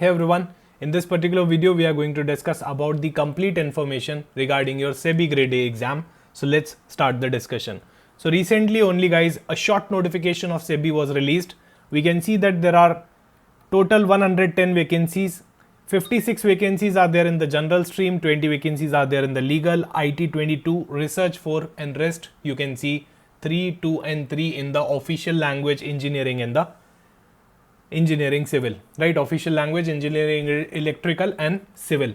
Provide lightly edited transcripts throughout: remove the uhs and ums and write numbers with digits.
Hey everyone, in this particular video we are going to discuss about the complete information regarding your SEBI grade A exam. So let's start the discussion. So recently only guys, a short notification of SEBI was released. We can see that there are total 110 vacancies. 56 vacancies are there in the general stream, 20 vacancies are there in the legal, IT 22, research 4 and rest you can see 3, 2 and 3 in the official language engineering and the engineering civil, right? Official language engineering, electrical and civil.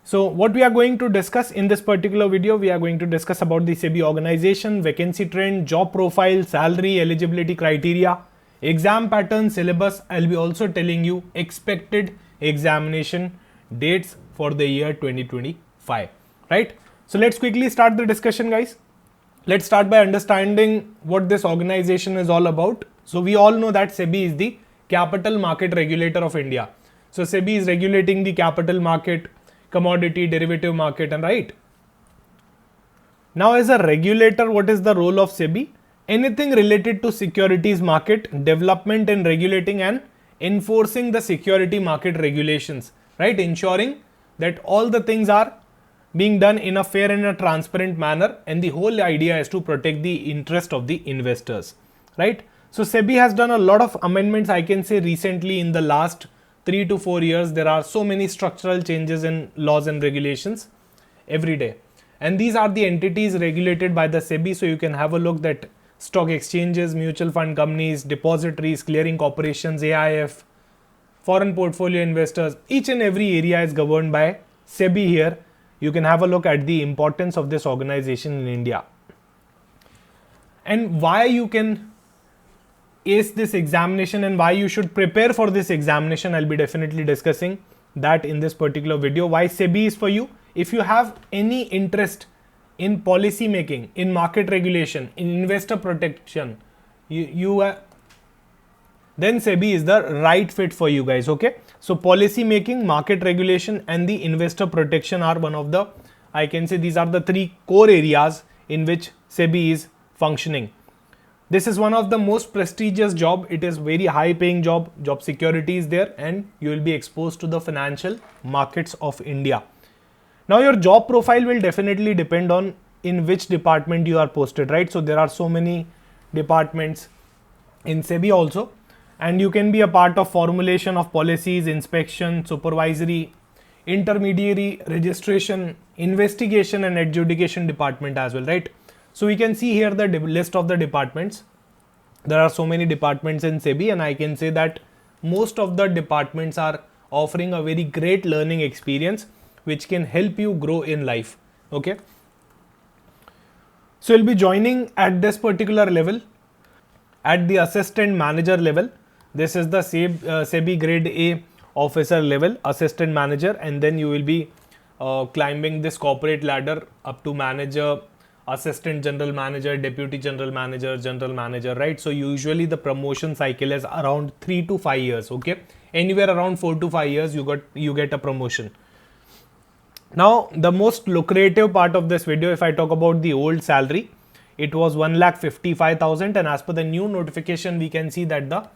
So what we are going to discuss in this particular video, we are going to discuss about the SEBI organization, vacancy trend, job profile, salary, eligibility criteria, exam pattern, syllabus. I'll be also telling you expected examination dates for the year 2025, right? So let's quickly start the discussion, guys. Let's start by understanding what this organization is all about. So we all know that SEBI is the capital market regulator of India. So SEBI is regulating the capital market, commodity, derivative market, and right. Now as a regulator, what is the role of SEBI? Anything related to securities market, development and regulating and enforcing the security market regulations, right? Ensuring that all the things are being done in a fair and a transparent manner, and the whole idea is to protect the interest of the investors, right? So SEBI has done a lot of amendments, I can say recently in the last 3 to 4 years. There are so many structural changes in laws and regulations every day. And these are the entities regulated by the SEBI. So you can have a look that stock exchanges, mutual fund companies, depositories, clearing corporations, AIF, foreign portfolio investors, each and every area is governed by SEBI here. You can have a look at the importance of this organization in India. And why you can ace this examination and why you should prepare for this examination, I'll be definitely discussing that in this particular video. Why SEBI is for you? If you have any interest in policy making, in market regulation, in investor protection, then SEBI is the right fit for you guys, okay? So policy making, market regulation and the investor protection are one of the, I can say these are the 3 core areas in which SEBI is functioning. This is one of the most prestigious job. It is very high paying job security is there, and you will be exposed to the financial markets of India. Now your job profile will definitely depend on in which department you are posted, right? So there are so many departments in SEBI also, and you can be a part of formulation of policies, inspection, supervisory, intermediary, registration, investigation and adjudication department as well, right? So we can see here the list of the departments. There are so many departments in SEBI, and I can say that most of the departments are offering a very great learning experience which can help you grow in life, okay? So you'll be joining at this particular level, at the assistant manager level. This is the SEBI grade A officer level, assistant manager, and then you will be climbing this corporate ladder up to manager, assistant general manager, deputy general manager, right? So usually the promotion cycle is around 3 to 5 years, okay? Anywhere around 4 to 5 years you get a promotion. Now the most lucrative part of this video, if I talk about the old salary, it was 1,55,000, and as per the new notification we can see that the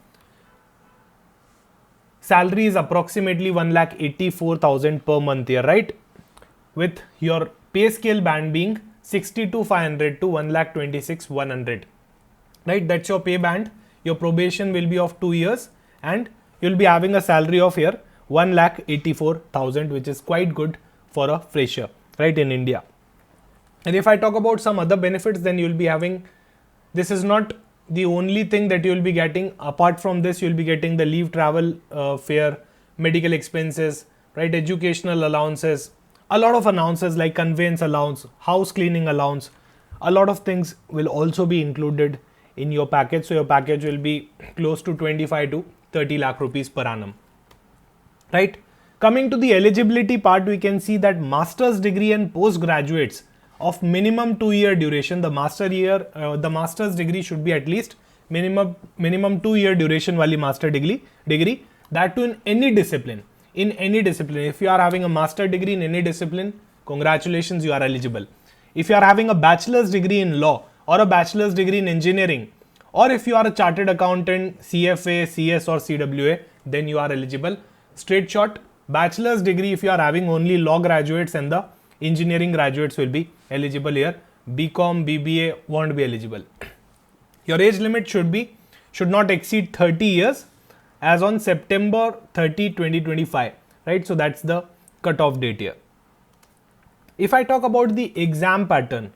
salary is approximately 1,84,000 per month here, right? With your pay scale band being 62,500 to 1,26,100, right? That's your pay band. Your probation will be of 2 years, and you'll be having a salary of here 1,84,000, which is quite good for a fresher, right, in India. And if I talk about some other benefits, then you'll be having, this is not the only thing that you'll be getting. Apart from this, you'll be getting the leave, travel, fare, medical expenses, right, educational allowances, a lot of allowances like conveyance allowance, house cleaning allowance. A lot of things will also be included in your package. So your package will be close to 25 to 30 lakh rupees per annum, right? Coming to the eligibility part, we can see that master's degree and postgraduates of minimum 2-year duration. The master's degree should be at least minimum 2-year duration wali master degree, that too in any discipline. If you are having a master degree in any discipline, congratulations, you are eligible. If you are having a bachelor's degree in law or a bachelor's degree in engineering, or if you are a chartered accountant, CFA, CS or CWA, then you are eligible. straight shot, bachelor's degree if you are having only law graduates and the engineering graduates will be eligible here. BCom, BBA won't be eligible. Your age limit should not exceed 30 years as on September 30, 2025, right? So that's the cutoff date here. If I talk about the exam pattern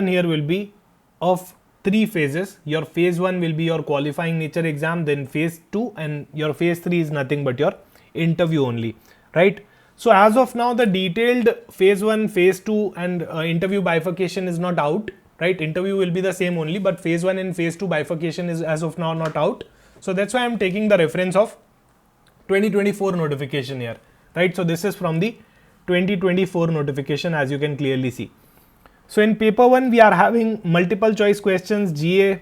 here will be of 3 phases. Your phase 1 will be your qualifying nature exam, then phase 2, and your phase 3 is nothing but your interview only, right? So as of now, the detailed phase 1, phase 2 and interview bifurcation is not out, right? Interview will be the same only, but phase 1 and phase 2 bifurcation is as of now not out. So that's why I'm taking the reference of 2024 notification here, right? So this is from the 2024 notification, as you can clearly see. So in paper 1, we are having multiple choice questions, GA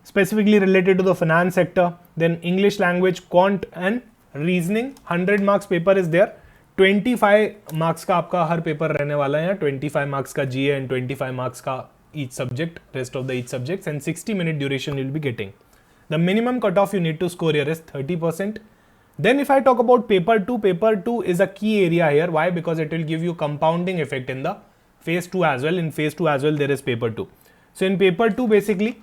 specifically related to the finance sector, then English language, quant and reasoning. 100 marks paper is there. 25 marks का आपका हर paper रहने वाला है, 25 marks का GA and 25 marks का each subject, rest of the each subjects, and 60-minute duration you'll be getting. The minimum cutoff you need to score here is 30%. Then if I talk about paper 2 is a key area here. Why? Because it will give you compounding effect in the phase 2 as well. In phase 2 as well, there is paper 2. So in paper 2, basically,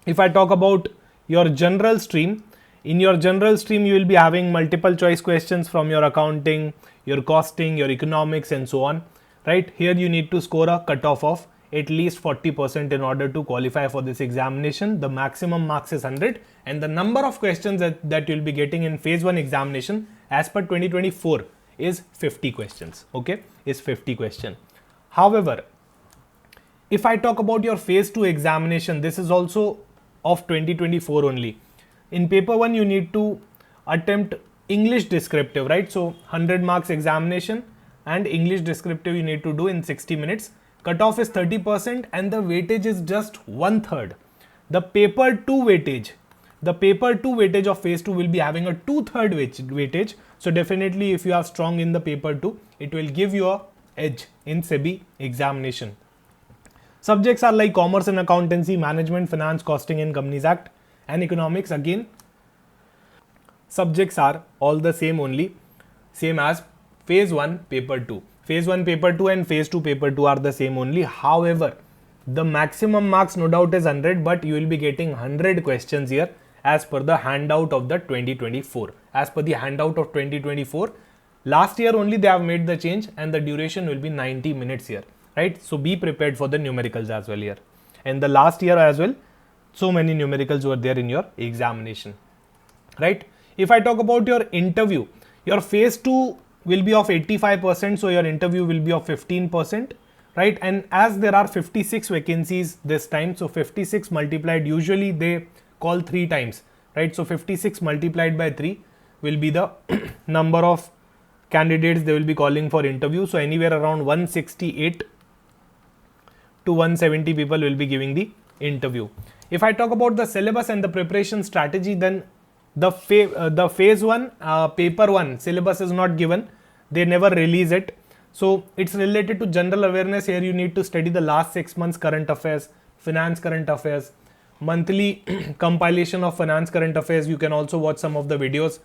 if I talk about your general stream, in your general stream, you will be having multiple choice questions from your accounting, your costing, your economics and so on, right? Here you need to score a cutoff of at least 40% in order to qualify for this examination. The maximum marks is 100 and the number of questions that you'll be getting in phase 1 examination as per 2024 is 50 questions, okay? Is 50 question. However, if I talk about your phase 2 examination, this is also of 2024 only. In paper 1, you need to attempt English descriptive, right? So 100 marks examination and English descriptive you need to do in 60 minutes. Cutoff is 30% and the weightage is just 1/3. The paper 2 weightage of phase 2 will be having a 2/3 weightage. So definitely if you are strong in the paper 2, it will give you a edge in SEBI examination. Subjects are like commerce and accountancy, management, finance, costing and companies act, and economics. Again, subjects are all the same only, same as phase 1 paper 2. Phase 1 paper 2 and phase 2 paper 2 are the same only. However, the maximum marks no doubt is 100, but you will be getting 100 questions here as per the handout of the 2024. As per the handout of 2024, last year only they have made the change and the duration will be 90 minutes here, right? So be prepared for the numericals as well here. And the last year as well, so many numericals were there in your examination, right? If I talk about your interview, your phase 2 will be of 85%, so your interview will be of 15%, right? And as there are 56 vacancies this time, so 56 multiplied, usually they call 3 times, right? So 56 multiplied by 3 will be the number of candidates they will be calling for interview. So anywhere around 168 to 170 people will be giving the interview. If I talk about the syllabus and the preparation strategy, then the phase 1 paper 1 syllabus is not given. They never release it. So it's related to general awareness. Here you need to study the last 6 months current affairs, finance current affairs, monthly compilation of finance current affairs. You can also watch some of the videos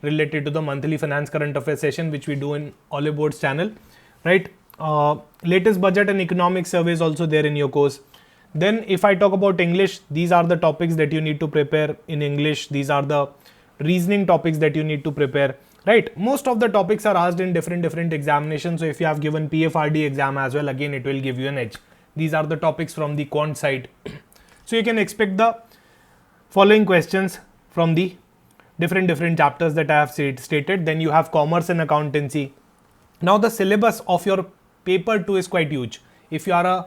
related to the monthly finance current affairs session which we do in Oliveboard's channel, right? Latest budget and economic survey is also there in your course. Then if I talk about English, these are the topics that you need to prepare in English. These are the reasoning topics that you need to prepare, right? Most of the topics are asked in different examinations. So if you have given PFRD exam as well, again it will give you an edge. These are the topics from the quant side. So you can expect the following questions from the different chapters that I have stated. Then you have commerce and accountancy. Now the syllabus of your paper 2 is quite huge. If you are a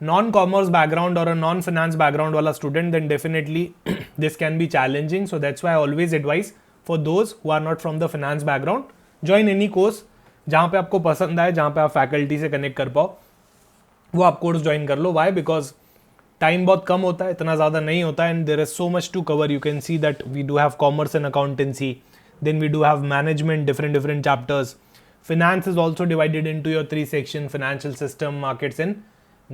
non-commerce background or a non-finance background wala student, then definitely this can be challenging. So that's why I always advise for those who are not from the finance background, join any course जहाँ पे आपको पसंद आए, जहाँ पे आप faculty से connect कर पाओ, वो आप कोर्स ज्वाइन कर लो. Why? Because टाइम बहुत कम होता है, इतना ज़्यादा नहीं होता है, and there is so much to cover. You can see that we do have commerce and accountancy, then we do have management, different chapters. Finance is also divided into your 3 sections: financial system, markets and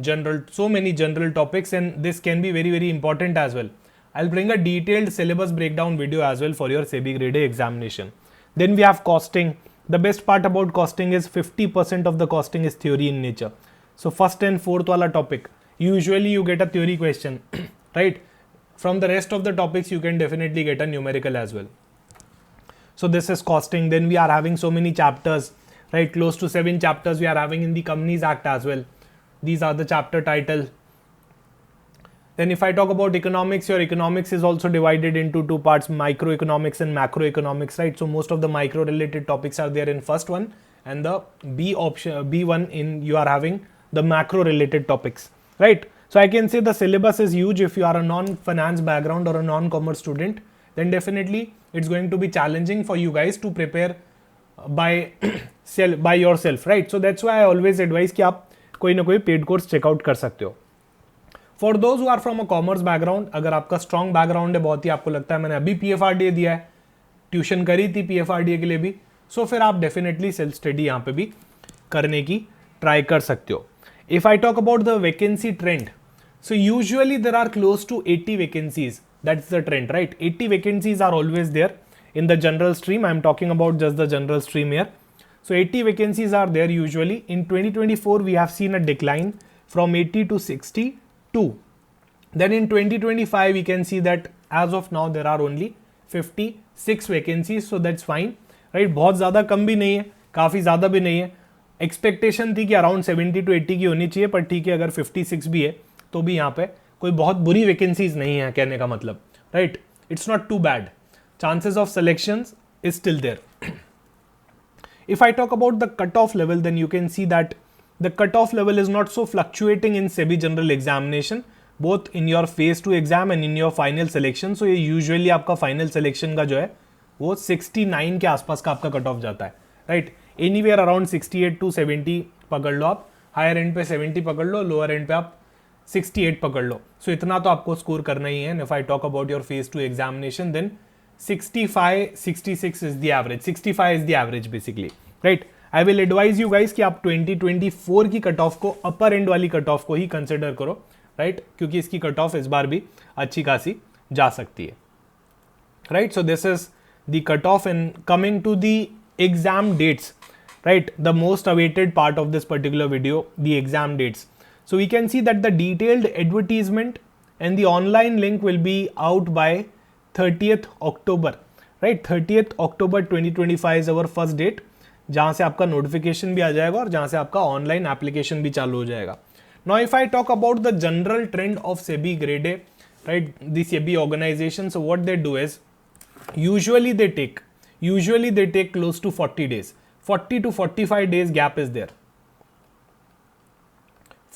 general. So many general topics, and this can be very important as well. I'll bring a detailed syllabus breakdown video as well for your SEBI grade A examination. Then we have costing. The best part about costing is 50% of the costing is theory in nature. So first and fourth wala topic, usually you get a theory question, right? From the rest of the topics, you can definitely get a numerical as well. So this is costing. Then we are having so many chapters, right? Close to 7 chapters we are having in the Companies Act as well. These are the chapter title. Then if I talk about economics, your economics is also divided into 2 parts, microeconomics and macroeconomics, right? So most of the micro related topics are there in first one, and the B1 in you are having the macro related topics, right? So I can say the syllabus is huge. If you are a non-finance background or a non-commerce student, then definitely it's going to be challenging for you guys to prepare by yourself, right? So that's why I always advise कि आप कोई ना कोई paid course checkout कर सकते हो. For those who are from a commerce background, अगर आपका स्ट्रॉन्ग बैकग्राउंड है, बहुत ही आपको लगता है मैंने अभी PFRDA दिया है, ट्यूशन करी थी PFRDA के लिए भी, सो फिर आप डेफिनेटली सेल्फ स्टडी यहाँ पे भी करने की ट्राई कर सकते हो. If I talk about the vacancy trend, so usually there are close to 80 vacancies. That's the trend, right? 80 vacancies are always there in the general stream. I am talking about just the general stream here. So 80 vacancies are there usually. In 2024 we have seen a decline from 80 to 62. Then in 2025 we can see that as of now there are only 56 vacancies. So that's fine, right? बहुत ज़्यादा कम भी नहीं है, काफ़ी ज़्यादा भी नहीं है. एक्सपेक्टेशन थी कि अराउंड 70 to 80 की होनी चाहिए, पर ठीक है, अगर 56 भी है तो भी यहाँ पे कोई बहुत बुरी वैकेंसीज नहीं है, कहने का मतलब, right? It's not too bad. Chances of selections is still there. If I talk about the cutoff level, then you can see that the cutoff level is not so fluctuating in SEBI general examination, both in your phase 2 exam and in your final selection. So ये usually आपका final selection का जो है वो 69 के आसपास का आपका cutoff जाता है, right? Anywhere around 68 to 70 पकड़ लो आप, higher end पे 70 पकड़ लो, lower end पे आप 68 पकड़ लो. So इतना तो आपको score करना ही है. And if I talk about your phase 2 examination, then 65, 66 is the average. 65 is the average basically, right? I will advise you guys कि आप 2024 की कट ऑफ को अपर एंड वाली कट ऑफ को ही कंसिडर करो, राइट? क्योंकि इसकी कट ऑफ इस बार भी अच्छी खासी जा सकती है, right? So this is the cut off. And coming to the exam dates, right? The most awaited part of this particular video, the exam dates. So we can see that the detailed advertisement and the online link will be out by 30th October, right? 30th October 2025 is our first date, जहाँ से आपका notification भी आ जाएगा और जहाँ से आपका online application भी चालू हो जाएगा. Now if I talk about the general trend of SEBI grade A, right? The SEBI organization, so what they do is usually they take close to 40 days. 40 to 45 days gap is there.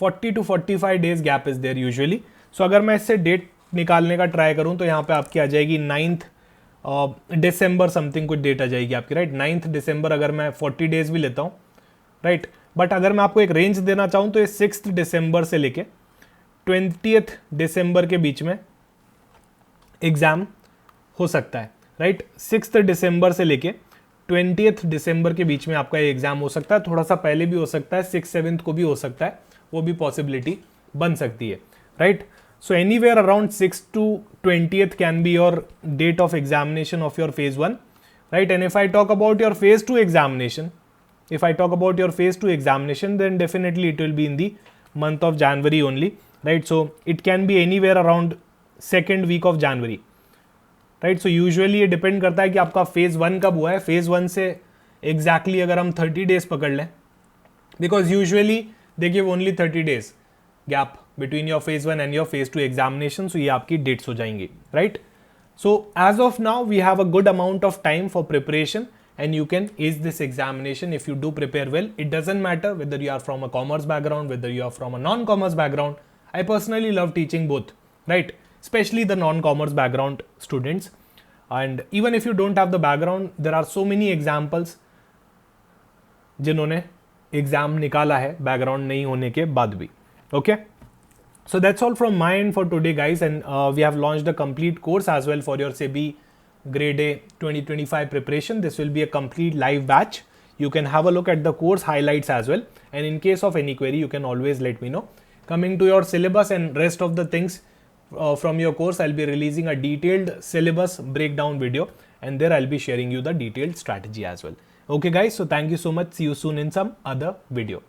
40 to 45 days gap is there usually. So अगर मैं इससे date निकालने का try करूं तो यहाँ पे आपकी आ जाएगी 9th दिसंबर समथिंग कुछ डेट आ जाएगी आपकी, राइट? 9th दिसंबर अगर मैं 40 डेज भी लेता हूँ, राइट? बट अगर मैं आपको एक रेंज देना चाहूँ तो ये 6th दिसंबर से लेके 20th दिसंबर के बीच में एग्जाम हो सकता है, राइट? 6th दिसंबर से लेके 20th दिसंबर के बीच में आपका ये एग्जाम हो सकता है. थोड़ा सा पहले भी हो सकता है, 6th-7th को भी हो सकता है, वो भी पॉसिबिलिटी बन सकती है, right? So anywhere around 6th to 20th can be your date of examination of your phase 1, right? And if I talk about your phase 2 examination, then definitely it will be in the month of January only, right? So it can be anywhere around 2nd week of January, right? So usually ये depend करता है कि आपका phase 1 कब हुआ है. phase 1 से exactly अगर हम 30 days पकड़ लें, because usually they give only 30 days gap between your phase 1 and your phase 2 examination. So ये आपकी dates हो जाएंगी, right? So as of now we have a good amount of time for preparation and you can ace this examination if you do prepare well. It doesn't matter whether you are from a commerce background, whether you are from a non-commerce background. I personally love teaching both, right? Especially the non-commerce background students. And even if you don't have the background, there are so many examples जिन्होंने exam निकाला है background नहीं होने के बाद भी. Okay, so that's all from my end for today, guys, and we have launched a complete course as well for your SEBI grade A 2025 preparation. This will be a complete live batch. You can have a look at the course highlights as well, and in case of any query you can always let me know. Coming to your syllabus and rest of the things, from your course, I'll be releasing a detailed syllabus breakdown video, and there I'll be sharing you the detailed strategy as well. Okay guys, so thank you so much. See you soon in some other video.